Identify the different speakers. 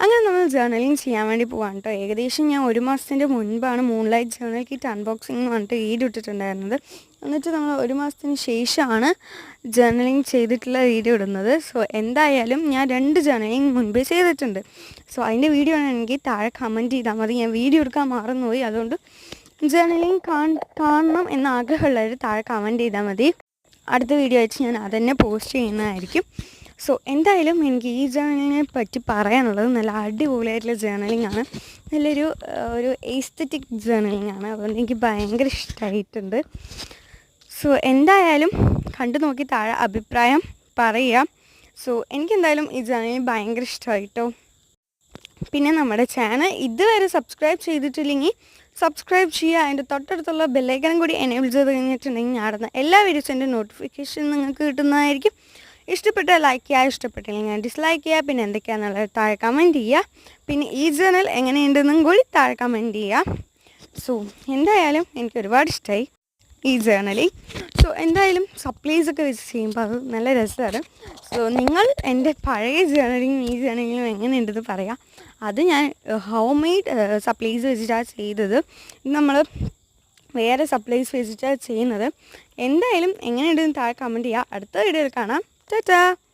Speaker 1: അങ്ങനെ നമ്മൾ ജേർണലിങ് ചെയ്യാൻ വേണ്ടി പോവാണ് കേട്ടോ. ഏകദേശം ഞാൻ 1 മാസത്തിൻ്റെ മുൻപാണ് മൂൺലൈറ്റ് ജേർണൽ കിറ്റ് അൺബോക്സിംഗ് എന്ന് പറഞ്ഞിട്ട് വീഡിയോ ഇട്ടിട്ടുണ്ടായിരുന്നത്. എന്നിട്ട് നമ്മൾ 1 മാസത്തിന് ശേഷമാണ് ജേർണലിങ് ചെയ്തിട്ടുള്ള വീഡിയോ ഇടുന്നത്. സോ എന്തായാലും ഞാൻ 2 ജേർണലിങ് മുൻപേ ചെയ്തിട്ടുണ്ട്. സോ അതിൻ്റെ വീഡിയോ ആണെങ്കിൽ താഴെ കമൻറ്റ് ചെയ്താൽ മതി. ഞാൻ വീഡിയോ എടുക്കാൻ മറന്നുപോയി. അതുകൊണ്ട് ജേർണലിങ് കാണണം എന്ന ആഗ്രഹമുള്ളവർ താഴെ കമൻറ്റ് ചെയ്താൽ മതി. അടുത്ത വീഡിയോ വെച്ച് ഞാൻ അതന്നെ പോസ്റ്റ് ചെയ്യുന്നതായിരിക്കും. സോ എന്തായാലും എനിക്ക് ഈ ജേർണലിനെ പറ്റി പറയാനുള്ളത് നല്ല അടിപൊളിയായിട്ടുള്ള ജേർണലിംഗ് ആണ്. ഒരു എസ്തെറ്റിക് ജേർണലിംഗ് ആണ്. അതുകൊണ്ട് എനിക്ക് ഭയങ്കര ഇഷ്ടമായിട്ടുണ്ട്. സോ എന്തായാലും കണ്ടു നോക്കി താഴെ അഭിപ്രായം പറയാം. സോ എനിക്കെന്തായാലും ഈ ജേർണലിംഗ് ഭയങ്കര ഇഷ്ടമായിട്ടോ. പിന്നെ നമ്മുടെ ചാനൽ ഇതുവരെ സബ്സ്ക്രൈബ് ചെയ്തിട്ടില്ലെങ്കിൽ സബ്സ്ക്രൈബ് ചെയ്യുക. അതിൻ്റെ തൊട്ടടുത്തുള്ള ബെല്ലൈക്കനും കൂടി എനേബിൾ ചെയ്ത് കഴിഞ്ഞിട്ടുണ്ടെങ്കിൽ ഞാടുന്ന എല്ലാ വീഡിയോസിൻ്റെ നോട്ടിഫിക്കേഷൻ നിങ്ങൾക്ക് കിട്ടുന്നതായിരിക്കും. ഇഷ്ടപ്പെട്ടാൽ ലൈക്ക് ചെയ്യുക, ഇഷ്ടപ്പെട്ടില്ലെങ്കിൽ ഡിസ്ലൈക്ക് ചെയ്യുക. പിന്നെ എന്തൊക്കെയാണെന്നുള്ളത് താഴെ കമൻറ്റ് ചെയ്യുക. പിന്നെ ഈ ജേർണൽ എങ്ങനെയുണ്ടെന്നും കൂടി താഴെ കമൻറ്റ് ചെയ്യുക. സോ എന്തായാലും എനിക്ക് ഒരുപാട് ഇഷ്ടമായി ഈ ജേർണലിൽ. സോ എന്തായാലും സപ്ലൈസൊക്കെ വെച്ച് ചെയ്യുമ്പോൾ അത് നല്ല രസമാണ്. സോ നിങ്ങൾ എൻ്റെ പഴയ ജേർണലിങ്ങും ഈ ജേർണലിങ്ങും എങ്ങനെയുണ്ടെന്ന് പറയാം. അത് ഞാൻ ഹോം മെയ്ഡ് സപ്ലൈസ് വെച്ചിട്ടാണ് ചെയ്തത്. നമ്മൾ വേറെ സപ്ലൈസ് വെച്ചിട്ടാണ് ചെയ്യുന്നത്. എന്തായാലും എങ്ങനെയുണ്ടെന്ന് താഴെ കമൻറ്റ് ചെയ്യുക. അടുത്ത വീഡിയോയിൽ കാണാം. ടാറ്റാ.